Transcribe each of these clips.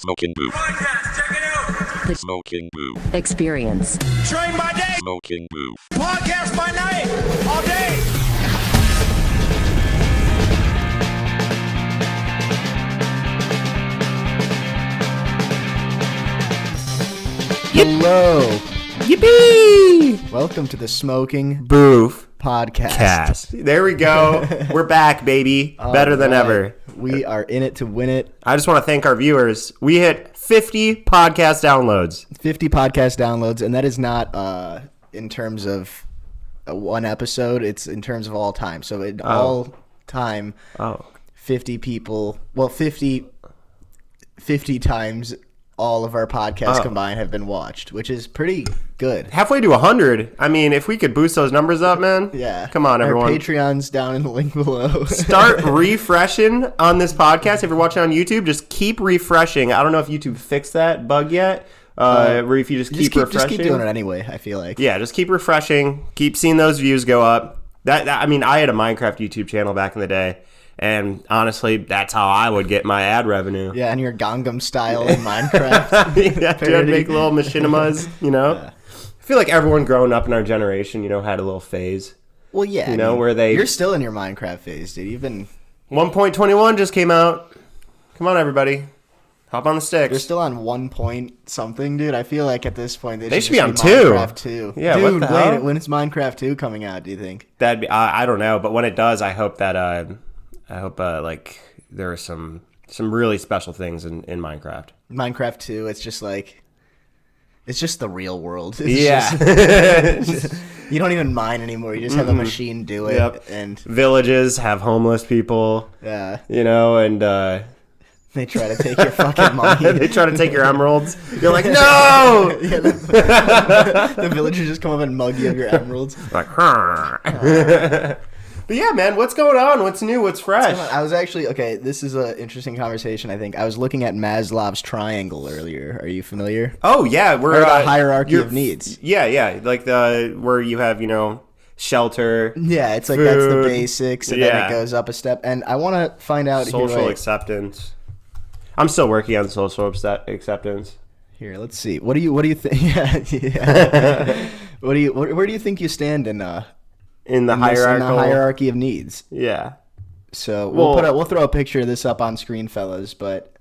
Smoking booth. Podcast, check it out. The smoking booth. Experience. Train by day, Smoking booth. podcast by night, all day. Hello. Yippee! Welcome to the Smoking Booth Podcast. Cast. There we go. We're back, baby. Better than All right. ever. We are in it to win it. I just want to thank our viewers. We hit 50 podcast downloads. 50 podcast downloads, and that is not in terms of one episode. It's in terms of all time. So all time, 50 people, well, 50 times all of our podcasts combined have been watched, which is pretty good. Halfway to 100. I mean, if we could boost those numbers up, man. Yeah. Come on, everyone. Our Patreon's down in the link below. Start refreshing on this podcast. If you're watching on YouTube, just keep refreshing. I don't know if YouTube fixed that bug yet. Where if you just keep refreshing. Just keep doing it anyway, I feel like. Yeah, just keep refreshing. Keep seeing those views go up. I mean, I had a Minecraft YouTube channel back in the day. And honestly, that's how I would get my ad revenue. Yeah, and your Gangnam style in Minecraft. Yeah, dude, I'd make little machinimas, you know? Yeah. I feel like everyone growing up in our generation, you know, had a little phase. Well, yeah. You know, where they... You're still in your Minecraft phase, dude. You've been... 1.21 just came out. Come on, everybody. Hop on the sticks. They're still on 1 point something, dude. I feel like at this point they should be just on 2. Minecraft 2. Yeah, dude, what the hell? Wait, when is Minecraft 2 coming out, do you think? That'd be... I don't know, but when it does, I hope that... like there are some really special things in Minecraft. Minecraft 2, it's just like it's just the real world. It's just, you don't even mine anymore. You just have a machine do it. Yep. And villages have homeless people. Yeah. You know, and they try to take your fucking money. They try to take your emeralds. You're like, no! Yeah, the villagers just come up and mug you of your emeralds. Like, But yeah, man, what's going on? What's new? What's fresh? I was actually, okay, this is an interesting conversation, I think. I was looking at Maslow's triangle earlier. Are you familiar? Oh, yeah. Or the hierarchy of needs. Yeah. Like where you have, you know, shelter. Yeah, it's like food, that's the basics, and then it goes up a step. And I want to find out social acceptance. I'm still working on social acceptance. Here, let's see. What do you think? Yeah. Where do you think you stand in the hierarchy of needs? Yeah. So we'll throw a picture of this up on screen, fellas. But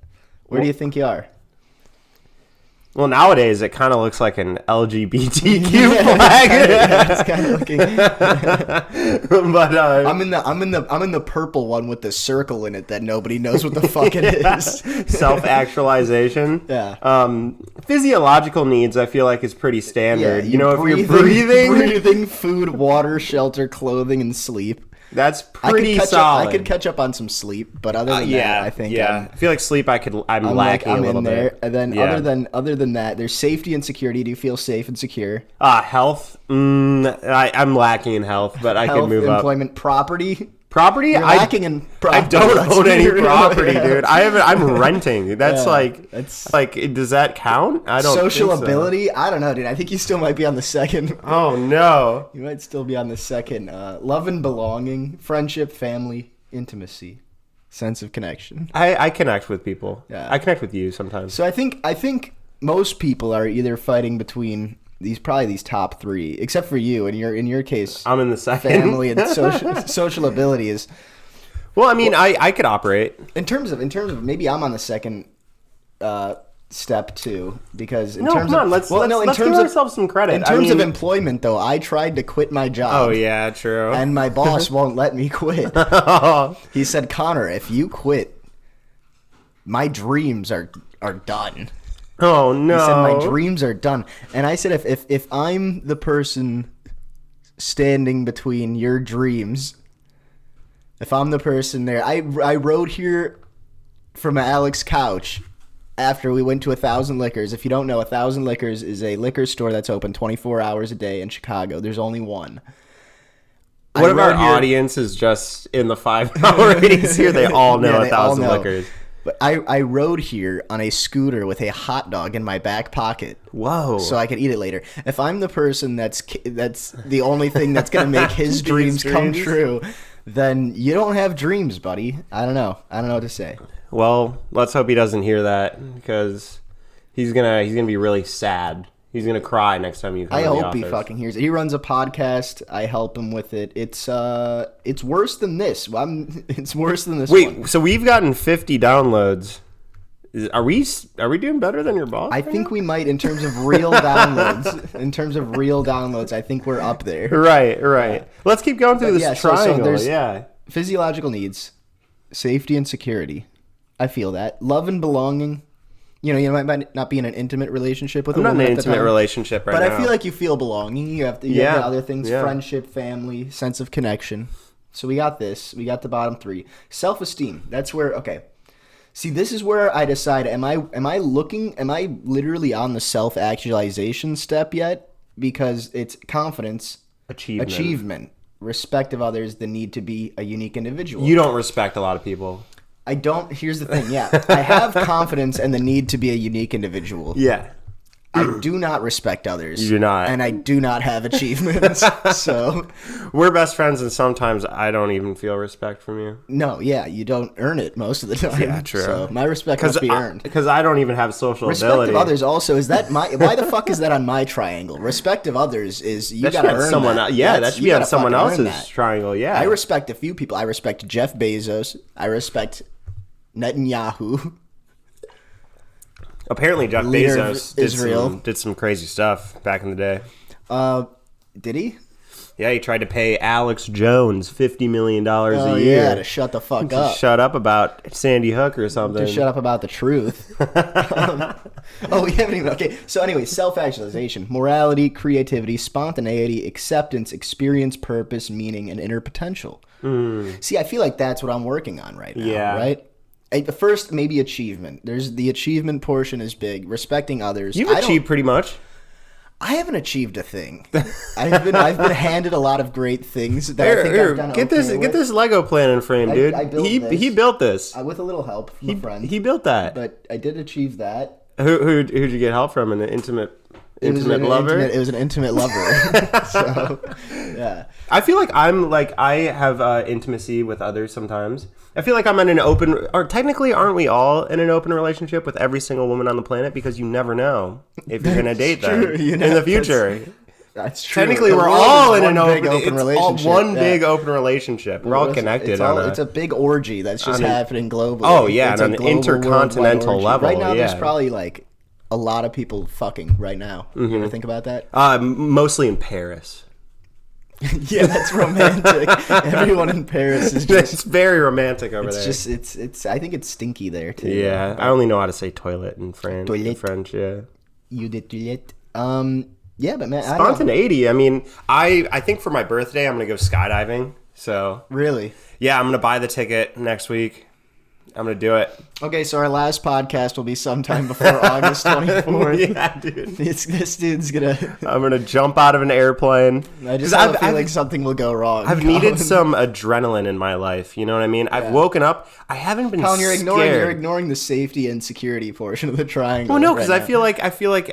where do you think you are? Well, nowadays it kind of looks like an LGBTQ flag. It's kind of looking. But I'm in the purple one with the circle in it that nobody knows what the fuck it is. Self-actualization. Yeah. Physiological needs, I feel like, is pretty standard. Yeah, you know, if you're breathing, food, water, shelter, clothing, and sleep. That's pretty solid. I could catch up on some sleep, but other than that, I think I feel like sleep. I'm lacking a little bit. And then other than that, there's safety and security. Do you feel safe and secure? Health. I'm lacking in health, but I could move up. Employment, property. Property? You're lacking in property. I don't own any property, dude. I'm renting. That's does that count? I don't. Social think so. ability? I don't know, dude. I think you still might be on the second. Oh no. You might still be on the second. Love and belonging, friendship, family, intimacy, sense of connection. I connect with people. Yeah. I connect with you sometimes. So I think most people are either fighting between these top 3, except for you. In your case, I'm in the second. Family and social ability is. Well, I mean, I could operate in terms of maybe I'm on the second step too, because let's give ourselves some credit. In terms of employment, though, I tried to quit my job. Oh yeah, true. And my boss won't let me quit. He said, "Connor, if you quit, my dreams are done." Oh no! He said my dreams are done, and I said if I'm the person standing between your dreams, if I'm the person there, I rode here from Alex's couch after we went to 1,000 Liquors. If you don't know, 1,000 Liquors is a liquor store that's open 24 hours a day in Chicago. There's only one. What if our audience is just in the 5-hour radius here? They all know 1,000 Liquors. But I rode here on a scooter with a hot dog in my back pocket. Whoa! So I could eat it later. If I'm the person that's the only thing that's gonna make his dreams come true, then you don't have dreams, buddy. I don't know what to say. Well, let's hope he doesn't hear that, because he's gonna be really sad. He's gonna cry next time you come I to the hope he office. fucking hears it. He runs a podcast. I help him with it. It's worse than this. It's worse than this. Wait, one. so we've gotten 50 downloads. Are we doing better than your boss? I think we might in terms of real downloads. In terms of real downloads, I think we're up there. Right. Let's keep going through this triangle. So there's yeah. physiological needs, safety and security. I feel that. Love and belonging. You might not be in an intimate relationship with a woman I'm not in an at the intimate time, relationship right now. but I feel like you feel belonging. You have the other things, friendship, family, sense of connection. So we got this. We got the bottom three. Self-esteem. That's where, okay. See, this is where I decide, am I literally on the self-actualization step yet? Because it's confidence, achievement, respect of others, the need to be a unique individual. You don't respect a lot of people. I don't. Here's the thing. Yeah, I have confidence and the need to be a unique individual. Yeah. I do not respect others. You do not. And I do not have achievements. So We're best friends, and sometimes I don't even feel respect from you. no, yeah, you don't earn it most of the time. Yeah, true. So my respect must be earned. Because I don't even have social Respect ability. of others also is that my why the fuck is that on my triangle? Respect of others is you That should gotta be on earn someone that. else. Yeah, that should be on someone fucking earn else's that. triangle. Yeah. I respect a few people. I respect Jeff Bezos. I respect Netanyahu. Apparently, Jeff Leader of Bezos Israel. did some crazy stuff back in the day. Did he? Yeah, he tried to pay Alex Jones $50 million Oh a year. yeah, to shut the fuck to up. shut up about Sandy Hook or something. To shut up about the truth. We haven't even. Okay, so anyway, self-actualization, morality, creativity, spontaneity, acceptance, experience, purpose, meaning, and inner potential. See, I feel like that's what I'm working on right now. Yeah. Right. First, maybe achievement. There's the achievement portion is big. Respecting others. You've achieved pretty much. I haven't achieved a thing. I've been handed a lot of great things that I think I've done. Get okay get this Lego plan in frame, dude. I built he this. he built this. with a little help from a friend. He built that. But I did achieve that. Who'd you get help from? An intimate lover? It was an intimate lover. So, yeah. I feel like I have intimacy with others sometimes. I feel like I'm in an open, or technically, aren't we all in an open relationship with every single woman on the planet? Because you never know if you're going to date them true, in the future. That's true. Technically, The we're world all is in an one big open relationship. All one Yeah. big open relationship. We're all connected. It's a big orgy that's just happening globally. Oh, yeah, It's on a an global, intercontinental worldwide orgy. level, Right now, there's yeah. probably like a lot of people fucking right now. You ever think about that? Mostly in Paris. Yeah, that's romantic. Everyone in Paris is just. It's very romantic over It's there. just it's. I think it's stinky there too. Yeah, I only know how to say toilet in French. Toilet. In French, yeah. You did it. Yeah, but man, I don't know. Spontaneity. I mean, I think for my birthday I'm gonna go skydiving. So Really. yeah, I'm gonna buy the ticket next week. I'm gonna do it. Okay, so our last podcast will be sometime before August 24th. Yeah, dude. This dude's gonna. I'm gonna jump out of an airplane. I just have a feeling something will go wrong. I've needed some adrenaline in my life. You know what I mean? I've woken up. I haven't been Colin, scared. you're ignoring the safety and security portion of the triangle. Well, no, right because now. I feel like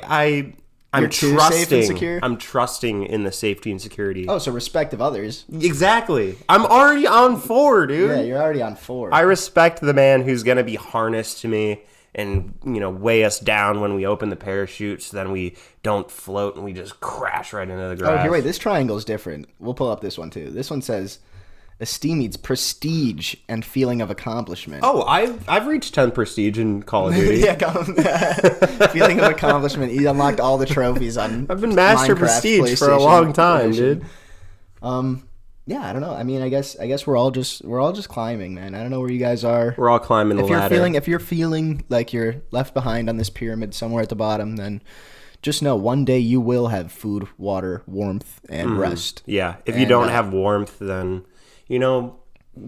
I'm You're too trusting. safe and secure? I'm trusting in the safety and security. Oh, so respect of others. Exactly. I'm already on 4, dude. Yeah, you're already on 4. I respect the man who's gonna be harnessed to me and weigh us down when we open the parachute, so then we don't float and we just crash right into the grass. Oh, here, wait. This triangle is different. We'll pull up this one too. This one says, esteem needs prestige and feeling of accomplishment. Oh, I've reached 10 prestige in Call of Duty. Yeah, feeling of accomplishment. You unlocked all the trophies on. I've been Master Minecraft, Prestige for a PlayStation, long time, PlayStation. dude. Yeah, I don't know. I mean, I guess we're all just climbing, man. I don't know where you guys are. We're all climbing the ladder. If you're feeling like you're left behind on this pyramid somewhere at the bottom, then just know one day you will have food, water, warmth, and rest. Yeah. If you don't have warmth, then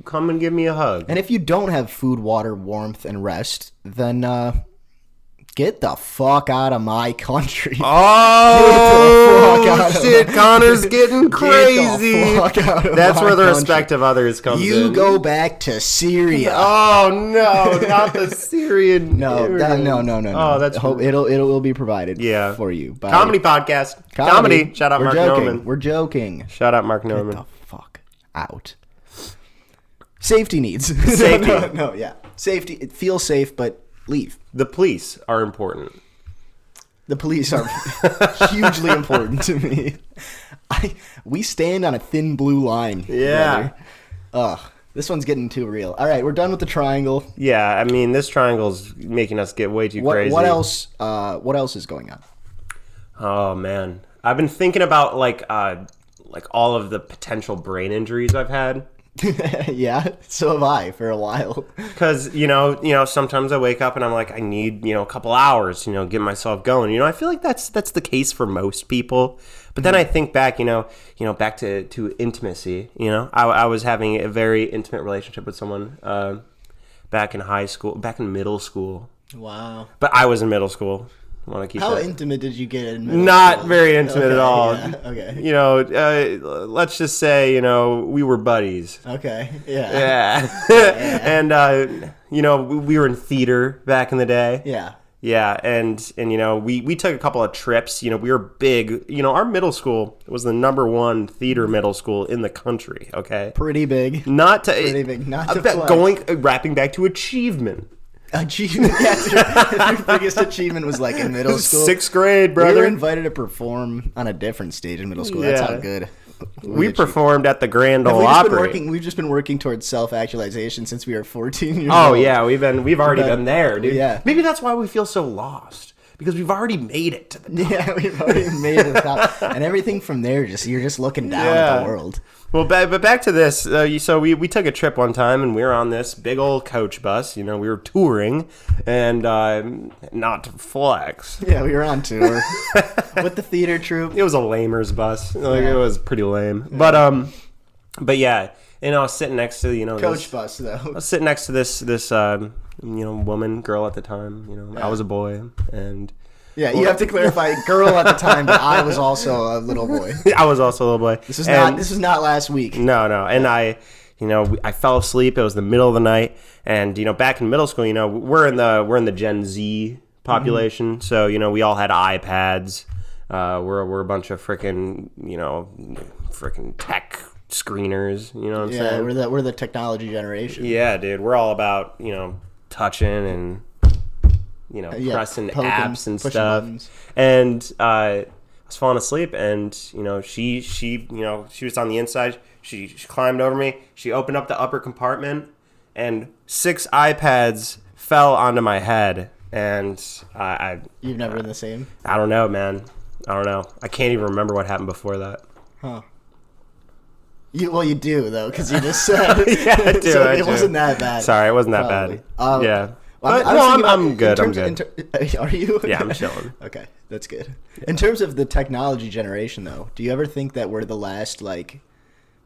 come and give me a hug. And if you don't have food, water, warmth, and rest, then get the fuck out of my country. Oh, shit. Connor's getting crazy. Get the fuck out of That's my where the country. respect of others comes in. You go back to Syria. Oh, no. Not the Syrian. No. Oh, that's Hope it will be provided Yeah. for you. By Comedy podcast. Comedy. Shout out We're Mark joking. Norman. We're joking. Shout out Mark Get Norman. the fuck out. Safety needs. Safety. No, yeah. Safety. It feels safe, but leave. The police are important. The police are hugely important to me. We stand on a thin blue line. Yeah. Ugh. This one's getting too real. All right, we're done with the triangle. Yeah, I mean, this triangle's making us get way too crazy. What else? What else is going on? Oh man, I've been thinking about like all of the potential brain injuries I've had. Yeah, so have I for a while. Because sometimes I wake up and I'm like, I need a couple hours to get myself going. I feel like that's the case for most people. But then I think back, back to intimacy. I was having a very intimate relationship with someone back in high school, back in middle school. Wow. But I was in middle school. I want to keep How that. intimate did you get in middle Not school? very intimate at all. Yeah, okay. Let's just say, we were buddies. Okay. Yeah. Yeah. And, we were in theater back in the day. Yeah. Yeah. And we took a couple of trips. We were big. Our middle school was the #1 theater middle school in the country. Okay. Pretty big. Pretty big. Not to flex. Wrapping back to achievement. Achievement. Yeah, your biggest achievement was like in middle school. 6th grade, We brother. were invited to perform on a different stage in middle school. That's Yeah. how good. We performed at the Grand Have Ole Opry. We've just been working towards self-actualization since we were 14 years Oh old. yeah, we've already been there, dude. Yeah. Maybe that's why we feel so lost, because we've already made it to the top. Yeah, we've already made it to the top. And everything from there, you're just looking down at the world. Well, but back to this. So we took a trip one time, and we were on this big old coach bus. We were touring, and not to flex. Yeah, we were on tour with the theater troupe. It was a lamer's bus. It was pretty lame. But yeah. I was sitting next to Coach bus though. I was sitting next to this girl at the time. I was a boy, and Yeah, you have to clarify, girl at the time, but I was also a little boy. I was also a little boy. This is not last week. No, and I fell asleep. It was the middle of the night, and back in middle school, we're in the Gen Z population, so we all had iPads. We're a bunch of freaking tech screeners. You know what I'm saying? Yeah, we're the technology generation. Yeah, dude, we're all about touching and pressing poking, apps and pushing stuff. buttons. And I was falling asleep, and she was on the inside. She climbed over me. She opened up the upper compartment, and 6 iPads fell onto my head. And You've never been the same? I don't know, man. I don't know. I can't even remember what happened before that. Huh. You do though, because you just said. Yeah, I do. So I it do. wasn't that bad. Sorry, it wasn't that Probably. bad. Yeah. But I was thinking about- I'm good. Are you? Yeah, I'm chilling. Okay, that's good. In terms of the technology generation, though, do you ever think that we're the last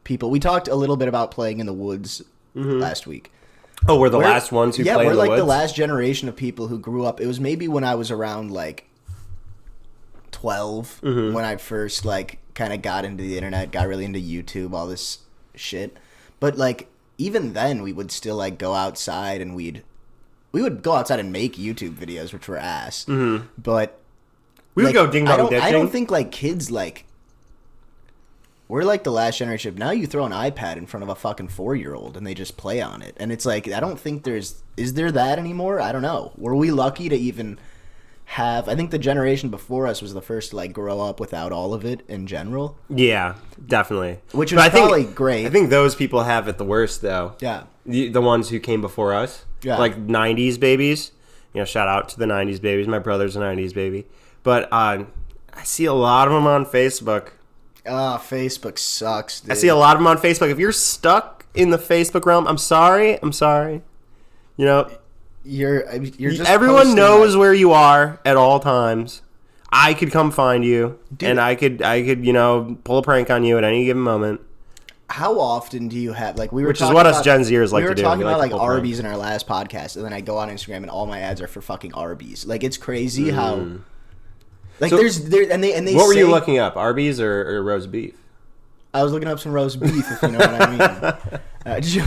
people? We talked a little bit about playing in the woods last week. Oh, we're the last ones who play in the we're woods? the last generation of people who grew up. It was maybe when I was around 12 when I first kind of got into the internet, got really into YouTube, all this shit. But even then, we would still go outside and we would go outside and make YouTube videos, which were ass. Mm-hmm. But we would go ding dong ditching. I don't think kids we're the last generation. Now you throw an iPad in front of a fucking 4-year-old and they just play on it, and it's I don't think is there that anymore? I don't know. Were we lucky to even have? I think the generation before us was the first to grow up without all of it in general. Yeah, definitely. Which was probably great. I think those people have it the worst though. Yeah. The ones who came before us. Yeah. 90s babies. Shout out to the 90s babies. My brother's a 90s baby. But I see a lot of them on Facebook. Facebook sucks, dude. I see a lot of them on Facebook. If you're stuck in the Facebook realm, I'm sorry. You're just everyone posting, knows where you are at all times. I could come find you, Dude. and I could pull a prank on you at any given moment. How often do you have we were Which is talking what us about- Gen Zers like we were to do. talking We like about to pull pranks. Arby's in our last podcast, and then I go on Instagram and all my ads are for fucking Arby's. It's crazy how So- there's and they What were you say- looking up? Arby's or roast beef? I was looking up some roast beef, if you know what I mean. Did you,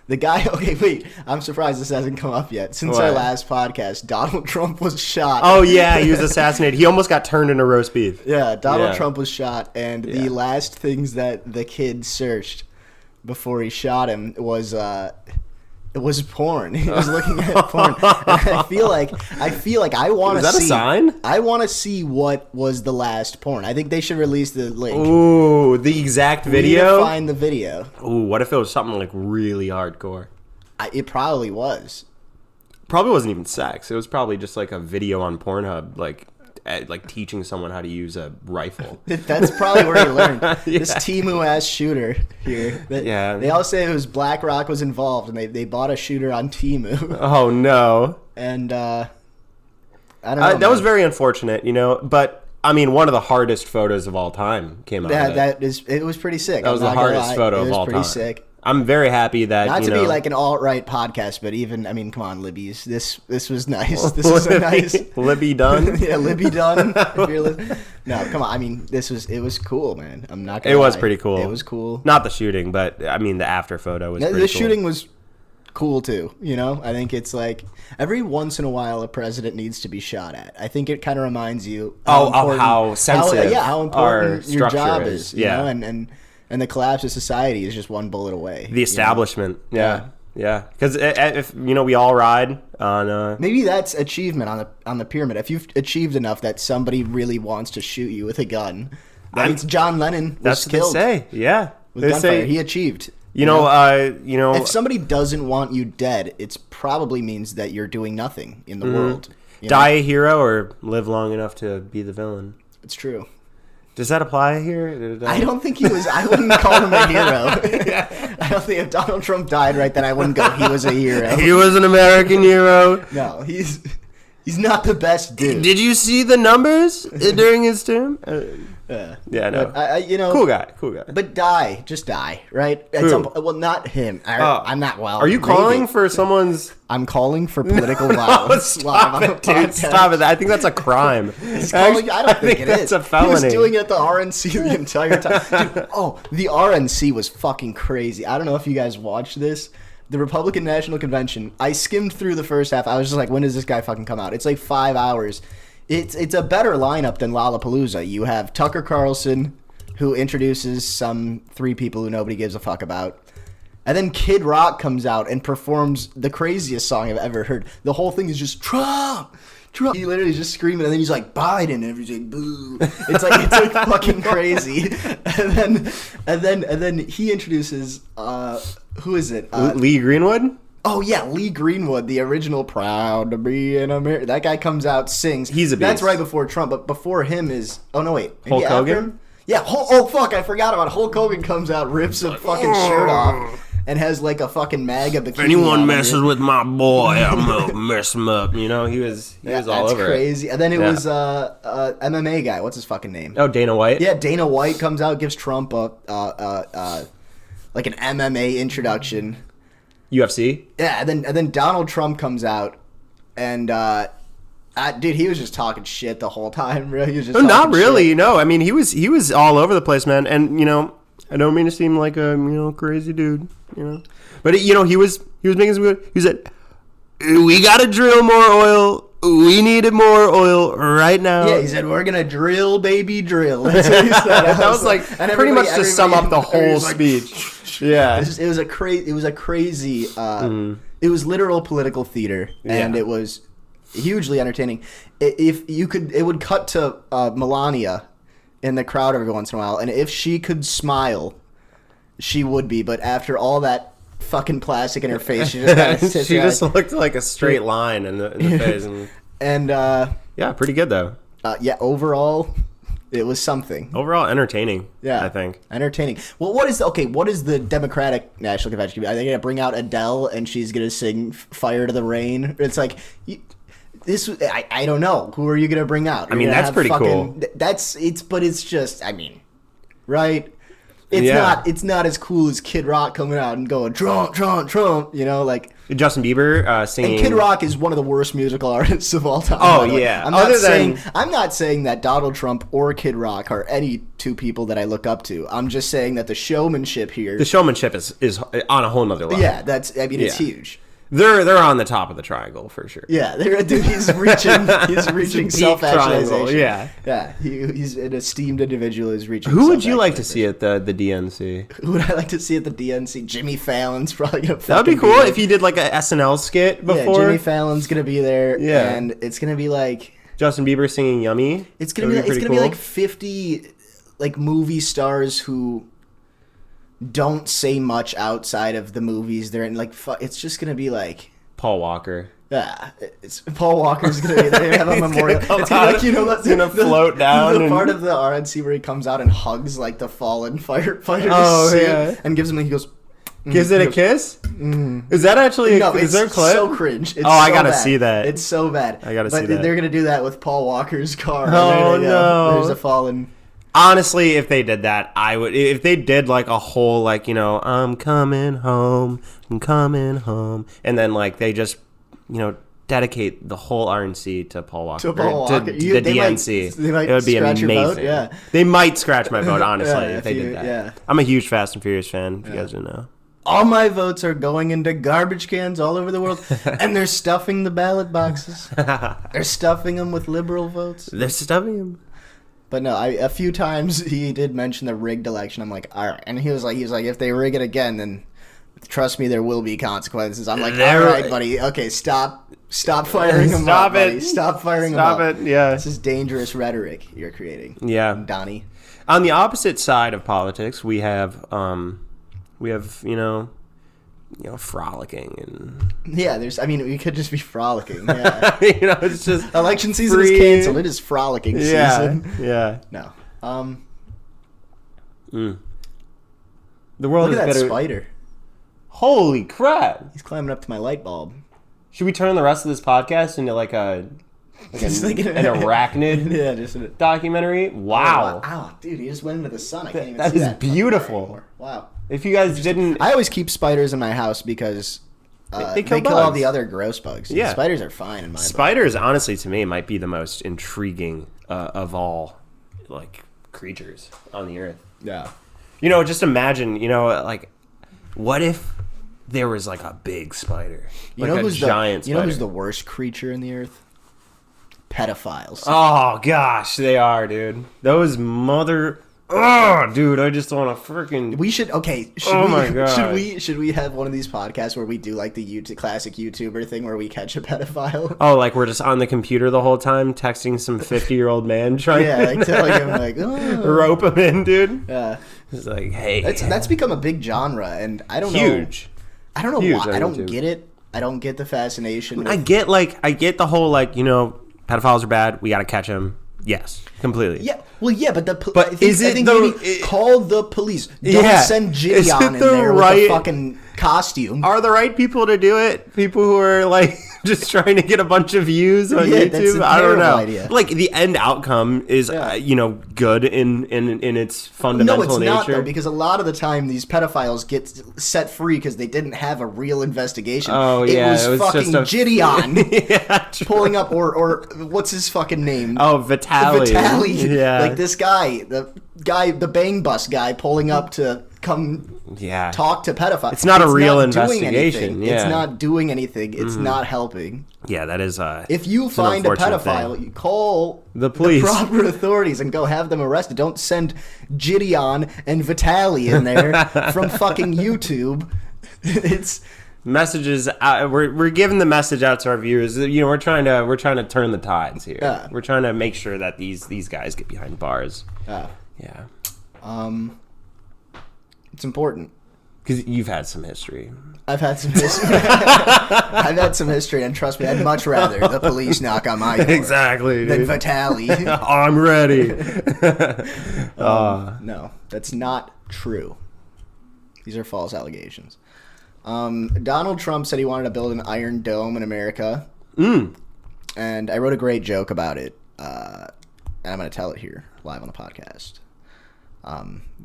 the guy? Okay, wait. I'm surprised this hasn't come up yet. Since our What? last podcast, Donald Trump was shot. Oh yeah, he was assassinated. He almost got turned into roast beef. Yeah, Donald Yeah. Trump was shot, and Yeah. the last things that the kid searched before he shot him was porn. He was looking at porn. And I feel like I want to see. Is that a sign? I want to see what was the last porn. I think they should release the link. Ooh, the exact We need to video. find the video. Ooh, what if it was something like really hardcore? It probably was. Probably wasn't even sex. It was probably just like a video on Pornhub, like teaching someone how to use a rifle. That's probably where he learned. Yeah. This Temu ass shooter here. Yeah. They all say it was BlackRock was involved, and they bought a shooter on Temu. Oh no. And I don't know. That was very unfortunate, you know. But I mean, one of the hardest photos of all time came out. It was pretty sick. That was the hardest photo of all time. It was pretty sick. I'm very happy that Not to be like an alt-right podcast, but even, I mean, come on, Libby's. This was nice. This was Libby, nice. Libby Dunn. Yeah, Libby Dunn. No, come on. I mean, it was cool, man. I'm not gonna It was lie. pretty cool. It was cool. Not the shooting, but I mean the after photo was pretty cool. The shooting was cool too, you know? I think it's like every once in a while a president needs to be shot at. I think it kind of reminds you how sensitive how important our your job structure is, is. Yeah. you know? And the collapse of society is just one bullet away. The establishment. You know? Yeah. Because if we all ride on. Maybe that's achievement on the pyramid. If you've achieved enough that somebody really wants to shoot you with a gun, that means John Lennon was that's killed. what they say. Yeah. With They gunfire. say He achieved. If If somebody doesn't want you dead, it probably means that you're doing nothing in the world. You know? Die a hero or live long enough to be the villain. It's true. Does that apply here? I don't think he was. I wouldn't call him a hero. I don't think if Donald Trump died right then, I wouldn't go. He was a hero. He was an American hero. No, he's not the best dude. Did you see the numbers during his term? Yeah, no. But, cool guy. But just die, right? At Who? some point, well, not him. I'm not well. Are you calling maybe. for someone's? I'm calling for political violence. Stop live on it, a dude! podcast. Stop it! I think that's a crime. I don't think it that's is. a felony. He was doing it at the RNC the entire time. Dude, the RNC was fucking crazy. I don't know if you guys watched this. The Republican National Convention. I skimmed through the first half. I was just like, when does this guy fucking come out? It's like 5 hours. It's a better lineup than Lollapalooza. You have Tucker Carlson, who introduces some 3 people who nobody gives a fuck about. And then Kid Rock comes out and performs the craziest song I've ever heard. The whole thing is just Trump. He literally is just screaming, and then he's like Biden, and everybody's like boo. It's like fucking crazy. And then he introduces who is it? Lee Greenwood. Oh yeah, Lee Greenwood, the original "Proud to Be an American." That guy comes out, sings. He's a beast. That's right before Trump, but before him is. Oh no, wait. Maybe Hulk after Hogan? him? Yeah. Oh fuck, I forgot about it. Hulk Hogan comes out, rips a fucking shirt off, and has like a fucking MAGA bikini. If anyone on messes under. with my boy, I'm gonna mess him up. You know, he was all over crazy. it. And then it Yeah. was MMA guy. What's his fucking name? Oh, Dana White. Yeah, Dana White comes out, gives Trump a like an MMA introduction. UFC. Yeah, and then Donald Trump comes out, and dude, he was just talking shit the whole time. Really, he was just No, not talking really. shit. No, I mean he was all over the place, man. And I don't mean to seem like a crazy dude, but he was making some good. He said, "We gotta drill more oil. We needed more oil right now." Yeah, he said, "We're gonna drill, baby, drill." That's what he said. That was like and pretty much to sum up the everybody whole was like, speech. Yeah, it was a crazy. It was literal political theater, and Yeah. it was hugely entertaining. If you could, it would cut to Melania in the crowd every once in a while, and if she could smile, she would be. But after all that fucking plastic in her face, she just kind of sits she there just like, looked like a straight line in the face. And, and yeah, pretty good though. yeah, overall, it was something. Overall, entertaining. Yeah, I think. entertaining. Well, what is the Democratic National Convention? Are they gonna bring out Adele and she's gonna sing "Fire to the Rain"? It's like I don't know. Who are you gonna bring out? I mean, that's pretty cool. But it's just, I mean, right? It's not as cool as Kid Rock coming out and going Trump, Trump, Trump. Like Justin Bieber singing. and Kid Rock is one of the worst musical artists of all time. Oh, by the way. yeah. I'm not saying that Donald Trump or Kid Rock are any 2 people that I look up to. I'm just saying that the showmanship here. The showmanship is on a whole nother level. Yeah, it's huge. They're on the top of the triangle for sure. Yeah, dude, he's reaching Peak self-actualization. triangle, yeah. Yeah, he's an esteemed individual who's reaching. Who would you like to see at the DNC? Who would I like to see at the DNC? Jimmy Fallon's probably gonna. That would be cool if he did like a SNL skit before. Yeah, Jimmy Fallon's gonna be there. Yeah, and it's gonna be like Justin Bieber singing "Yummy." It's gonna be like 50 like movie stars who don't say much outside of the movies they're in. Like, it's just gonna be like Paul Walker. Yeah, Paul Walker's gonna be there. Have a memorial. It's gonna be like, that's gonna float down. The part of the RNC where he comes out and hugs like the fallen firefighters. Oh yeah, and gives him. He goes. Gives it a kiss? Is that actually? No, is there a clip? So cringe. It's I so gotta bad. see that. It's so bad. I gotta see that. But they're gonna do that with Paul Walker's car. Oh no! There's a fallen. Honestly, if they did that, I would. If they did like a whole I'm coming home, and then like they just dedicate the whole RNC to Paul Walker. To Paul Walker. The DNC. They might it would be scratch amazing. Your vote? Yeah. They might scratch my vote, honestly, if they did that. Yeah. I'm a huge Fast and Furious fan, if you guys don't know. All my votes are going into garbage cans all over the world, and they're stuffing the ballot boxes. They're stuffing them with liberal votes. They're stuffing them. But no, a few times he did mention the rigged election. I'm like, all right. And he was like, if they rig it again, then trust me, there will be consequences. I'm like, all right, buddy. Okay, stop firing him up, buddy. Stop firing him up. Stop it, yeah. This is dangerous rhetoric you're creating. Yeah. Donnie. On the opposite side of politics, we have frolicking and we could just be frolicking. Yeah. It's just election season free. is canceled. It is frolicking season. Yeah. No. The world Look is at that better. spider. Holy crap! He's climbing up to my light bulb. Should we turn the rest of this podcast into like an arachnid documentary? Wow. Wow, dude, he just went into the sun. I can't even That see is that beautiful. Wow. If you guys didn't, I always keep spiders in my house because they kill all bugs. the other gross bugs. Yeah. Spiders are fine in my book. Spiders, honestly, to me, might be the most intriguing of all creatures on the earth. Yeah. Just imagine, what if there was like a big spider, giant spider? You know who's the worst creature in the earth? Pedophiles. Oh gosh, they are, dude. Those mother. Oh, dude, I just want to freaking. We should. Okay. My god. Should we have one of these podcasts where we do like the classic YouTuber thing where we catch a pedophile? Oh, like we're just on the computer the whole time texting some 50-year-old man trying to telling him like rope him in, dude. Yeah. It's like, hey. That's become a big genre, and I don't know. Huge. I don't know why. I don't get it. I don't get the fascination. I get the whole pedophiles are bad. We got to catch them. Yes, completely. Yeah, well, yeah, but call the police. Don't send Gideon in there with a fucking costume. Are the right people to do it? People who are just trying to get a bunch of views on YouTube. That's a I don't know. Idea. The end outcome is good in its fundamental nature. No, it's not though, because a lot of the time these pedophiles get set free because they didn't have a real investigation. Oh yeah, it was fucking Gideon pulling up, or what's his fucking name? Oh, Vitaly. Yeah, this guy, the bang bus guy, pulling up to come talk to pedophiles. It's not a real investigation. It's not doing anything. It's not helping. Yeah, that is. If you find a pedophile, you call the police, the proper authorities, and go have them arrested. Don't send Gideon and Vitaly in there from fucking YouTube. It's messages. We're giving the message out to our viewers. We're trying to turn the tides here. Yeah. We're trying to make sure that these guys get behind bars. Yeah. It's important. Because you've had some history. I've had some history. I've had some history, and trust me, I'd much rather the police knock on my door exactly than Vitaly. I'm ready. No, that's not true. These are false allegations. Donald Trump said he wanted to build an iron dome in America. And I wrote a great joke about it. And I'm going to tell it here live on the podcast.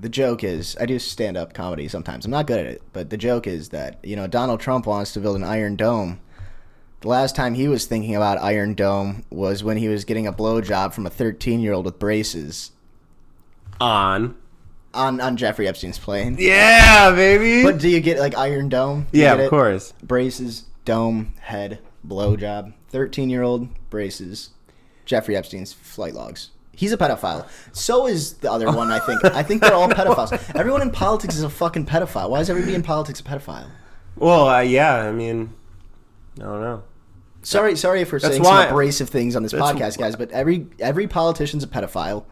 The joke is, I do stand-up comedy sometimes. I'm not good at it, but the joke is that, Donald Trump wants to build an iron dome. The last time he was thinking about Iron Dome was when he was getting a blowjob from a 13-year-old with braces. On Jeffrey Epstein's plane. Yeah, baby. But do you get, Iron Dome? Yeah, of course. Braces. dome, head, blowjob. 13-year-old braces. Jeffrey Epstein's flight logs. He's a pedophile. So is the other one, I think. I think they're all pedophiles. Everyone in politics is a fucking pedophile. Why is everybody in politics a pedophile? Well, yeah, I mean, I don't know. Sorry if we're saying some abrasive things on this podcast, guys, but every politician's a pedophile.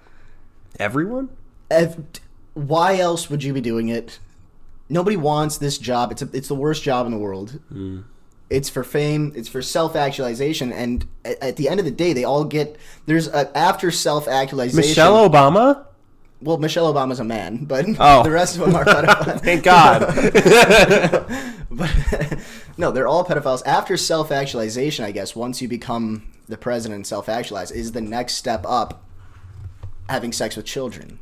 Everyone? Why else would you be doing it? Nobody wants this job. It's the worst job in the world. It's for fame. It's for self-actualization. And at the end of the day, they all get... There's after self-actualization... Michelle Obama? Well, Michelle Obama's a man, but the rest of them are pedophiles. Thank God. But, no, they're all pedophiles. After self-actualization, I guess, once you become the president and self-actualize, is the next step up having sex with children.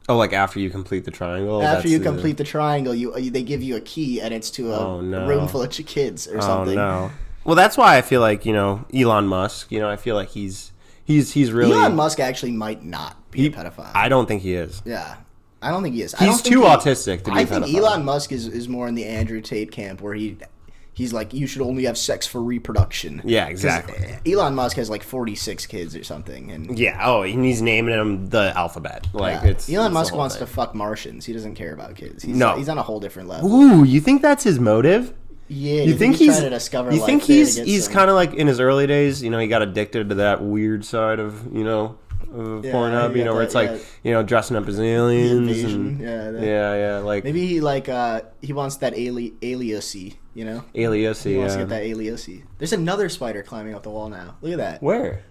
Oh, like after you complete the triangle? After you complete the triangle, they give you a key, and it's to a room full of kids or something. Oh, no. Well, that's why I feel like, Elon Musk, I feel like he's really... Elon Musk actually might not be a pedophile. I don't think he is. Yeah. I don't think he is. He's too autistic to be a pedophile. I think Elon Musk is more in the Andrew Tate camp, where he's like, you should only have sex for reproduction. Yeah, exactly. Elon Musk has like 46 kids or something. And and he's naming them the alphabet. Elon Musk wants to fuck Martians. He doesn't care about kids. He's on a whole different level. Ooh, you think that's his motive? Yeah, you think he's trying to discover? You think he's kind of like in his early days? He got addicted to that weird side of Pornhub. Where it's like dressing up as aliens. And, like maybe he he wants that aliacy. Aliacy. He wants to get that aliacy. There's another spider climbing up the wall now. Look at that. Where?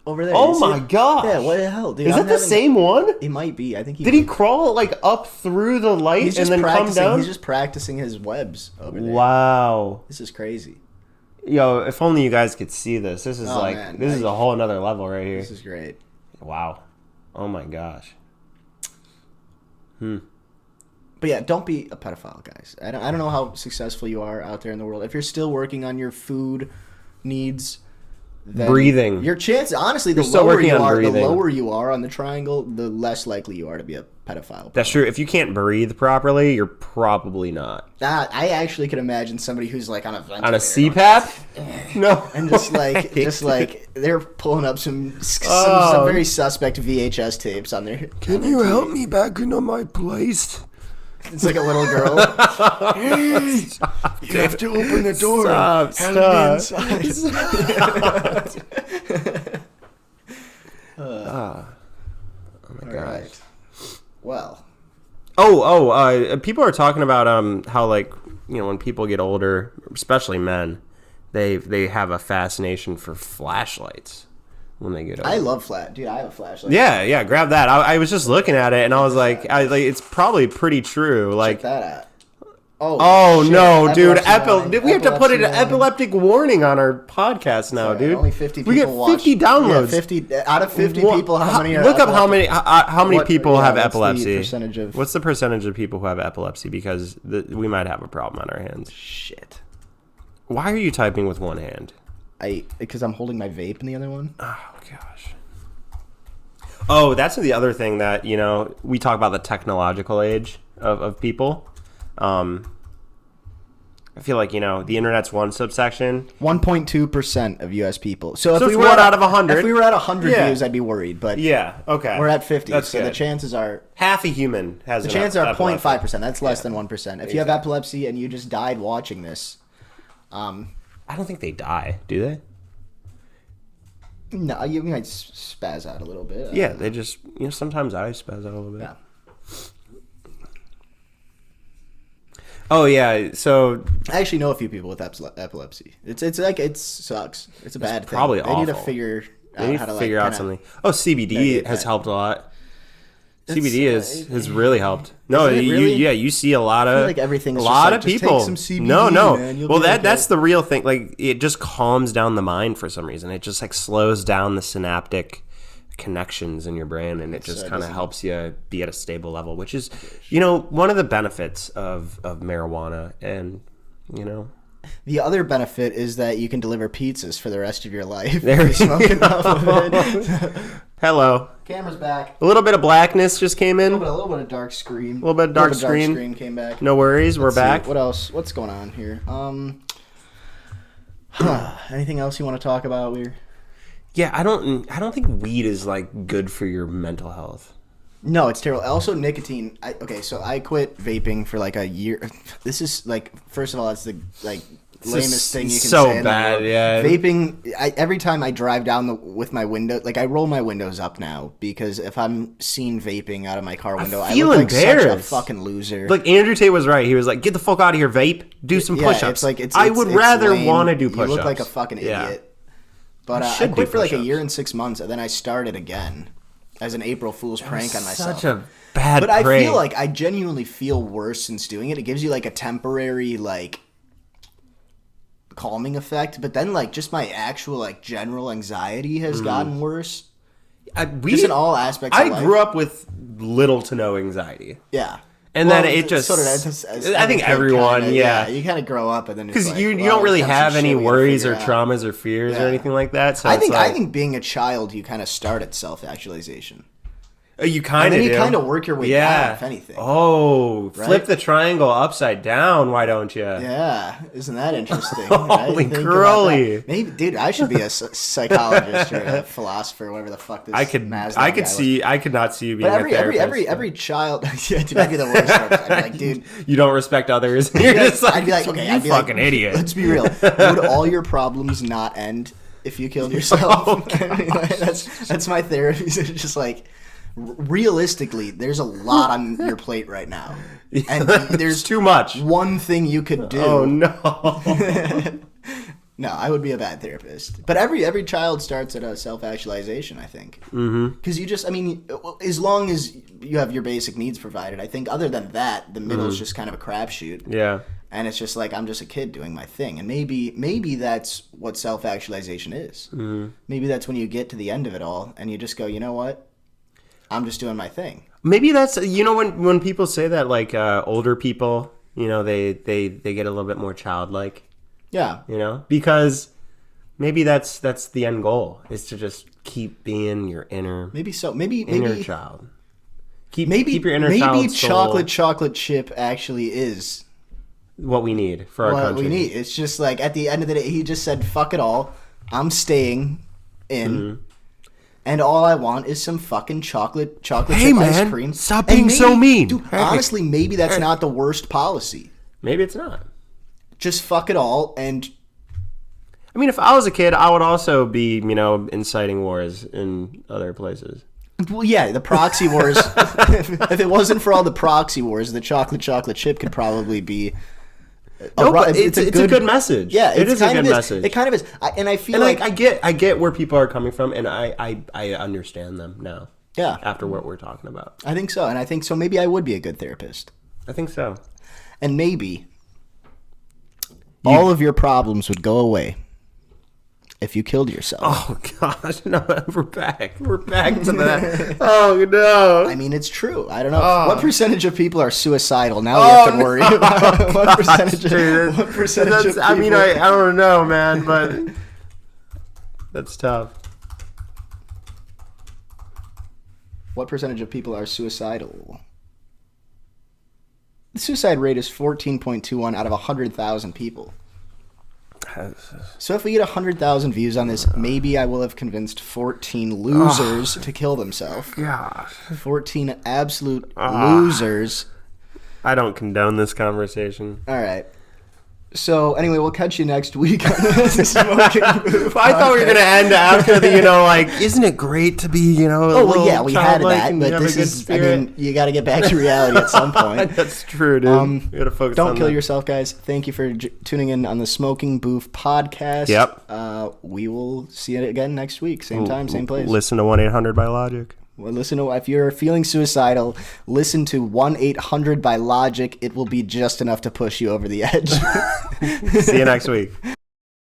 Over there. Oh my god! Yeah, what the hell, dude? Is that the same one? It might be. I think Did he crawl up through the light and then come down? He's just practicing his webs over there. Wow. This is crazy. Yo, if only you guys could see this. This is this is a whole another level right here. This is great. Wow. Oh my gosh. But yeah, don't be a pedophile, guys. I don't know how successful you are out there in the world. If you're still working on your food needs, then breathing, your chance, honestly, the lower you are on the triangle, the less likely you are to be a pedophile. That's true. If you can't breathe properly, you're probably not. I actually could imagine somebody who's like on a ventilator, on a CPAP. No, and just like they're pulling up some very suspect VHS tapes on there. Can you help me back into my place? It's like a little girl. Hey, you have to open the door. Stop. Me inside. Oh my gosh. Right. Well. People are talking about how when people get older, especially men, they have a fascination for flashlights when they get older. I love Dude, I have a flashlight. Yeah, grab that. I was just looking at it and I was like, it's probably pretty true. Like, check that out. Oh no, dude! We have to put an epileptic warning on our podcast now, dude. Only 50 people. We get 50 downloads. 50 out of 50 people. How many are look epileptic? up how many people have epilepsy. What's the percentage of people who have epilepsy? Because we might have a problem on our hands. Shit. Why are you typing with one hand? Because I'm holding my vape in the other one. Oh gosh. Oh, that's the other thing that we talk about, the technological age of people. I feel like, the internet's one subsection. 1.2% of U.S. people. So if we were out of 100. If we were at 100 views, I'd be worried. But yeah, okay. We're at 50, That's so good. The chances are... half a human has the chances are 0.5%. That's less than 1%. If you have epilepsy and you just died watching this... I don't think they die, do they? No, you might spaz out a little bit. Yeah, they just... sometimes I spaz out a little bit. Yeah. Oh yeah, so I actually know a few people with epilepsy. It sucks. It's a bad thing. Probably awful. They need to figure out something. Oh, CBD has helped a lot. CBD has really helped. No, you see a lot of everything's a lot of just people. Take some CBD, No. Man, well, that's the real thing. Like, it just calms down the mind for some reason. It just slows down the synaptic connections in your brain, and it just kind of helps you be at a stable level, which is one of the benefits of marijuana. And the other benefit is that you can deliver pizzas for the rest of your life. There you smoke enough of it. Hello, camera's back. A little bit of blackness just came in. A little bit of dark screen. A little bit of dark screen came back. No worries, we're back. What else? What's going on here? Anything else you want to talk about? Yeah, I don't think weed is like good for your mental health. No, it's terrible. Also, nicotine. So I quit vaping for like a year. This is like, first of all, that's the lamest thing you can so say. So bad, yeah. Vaping. Every time I drive down with my window, like I roll my windows up now because if I'm seen vaping out of my car window, I feel look like such a embarrassed. fucking loser. Like Andrew Tate was right. He was like, "Get the fuck out of here, vape. Do some push-ups." I would rather want to do push-ups. You look like a fucking idiot. But I quit for like a year and 6 months, and then I started again as an April Fool's prank on myself. Such a bad But prank. I feel like I genuinely feel worse since doing it. It gives you like a temporary like calming effect, but then like just my actual like general anxiety has gotten worse. Just in all aspects of life. I grew up with little to no anxiety. Yeah. And then it just... So did I think everyone, kinda, yeah. You kind of grow up and then it's because like, you don't really have any worries or trauma. traumas or fears or anything like that. So I think being a child, you kind of start at self-actualization. You kind of And then do. you kind of work your way down, if anything. Oh, Right? flip the triangle upside down. Why don't you? Yeah, isn't that interesting? Holy Think about crowley. that. Maybe, dude, I should be a psychologist or a philosopher, whatever the fuck this. I could Mazlow I could not see you being But a therapist. every child, yeah, dude, I'd be the worst. I'd be like, dude, you don't respect others. You're just like, I'd be like, okay, you I'd be fucking like, idiot. Let's be real. Would all your problems not end if you killed yourself? Oh, that's my therapy. It's just like, realistically, there's a lot on your plate right now, and there's too much. One thing you could do. Oh no. No, I would be a bad therapist. But every child starts at a self-actualization, I think. Because you just, I mean, as long as you have your basic needs provided, I think other than that, the middle is just kind of a crapshoot. Yeah. And it's just like, I'm just a kid doing my thing. And maybe that's what self-actualization is. Maybe that's when you get to the end of it all and you just go, you know what? I'm just doing my thing. Maybe that's, you know, when people say that, like older people, you know, they get a little bit more childlike. Yeah. You know, because maybe that's the end goal, is to just keep being your inner child. Keep your inner child. Maybe chocolate chip actually is what we need for our country. What we need. It's just like at the end of the day, he just said, "Fuck it all. I'm staying in." And all I want is some fucking chocolate chip ice cream. Stop being so mean. Dude, honestly, maybe that's not the worst policy. Maybe it's not. Just fuck it all, and I mean, if I was a kid, I would also be, you know, inciting wars in other places. Well, yeah, the proxy wars. if it wasn't for all the proxy wars, the chocolate chip could probably be. It's a good message. Yeah, it is a good message. It kind of is, and I feel like I get where people are coming from, and I understand them now. Yeah, after what we're talking about, I think so, and I think so. Maybe I would be a good therapist. I think so, and maybe all of your problems would go away if you killed yourself. Oh gosh, no, we're back to that. Oh no. I mean, it's true. I don't know what percentage of people are suicidal. Now we have to worry about what percentage of people. I mean, I don't know, man, but that's tough. What percentage of people are suicidal? The suicide rate is 14.21 out of 100,000 people. So if we get 100,000 views on this, maybe I will have convinced 14 losers to kill themselves. Gosh. 14 absolute losers. I don't condone this conversation. All right. So anyway, we'll catch you next week on the Smoking Booth. I thought we were going to end after the, you know, like, isn't it great to be, you know, we had that, but this is, spirit? I mean, you got to get back to reality at some point. That's true, dude. We got to focus on Don't kill yourself, guys. Thank you for tuning in on the Smoking Booth podcast. Yep. We will see you again next week. Same time, same place. Listen to 1-800 by Logic. Well, if you're feeling suicidal, listen to 1-800 by Logic. It will be just enough to push you over the edge. See you next week.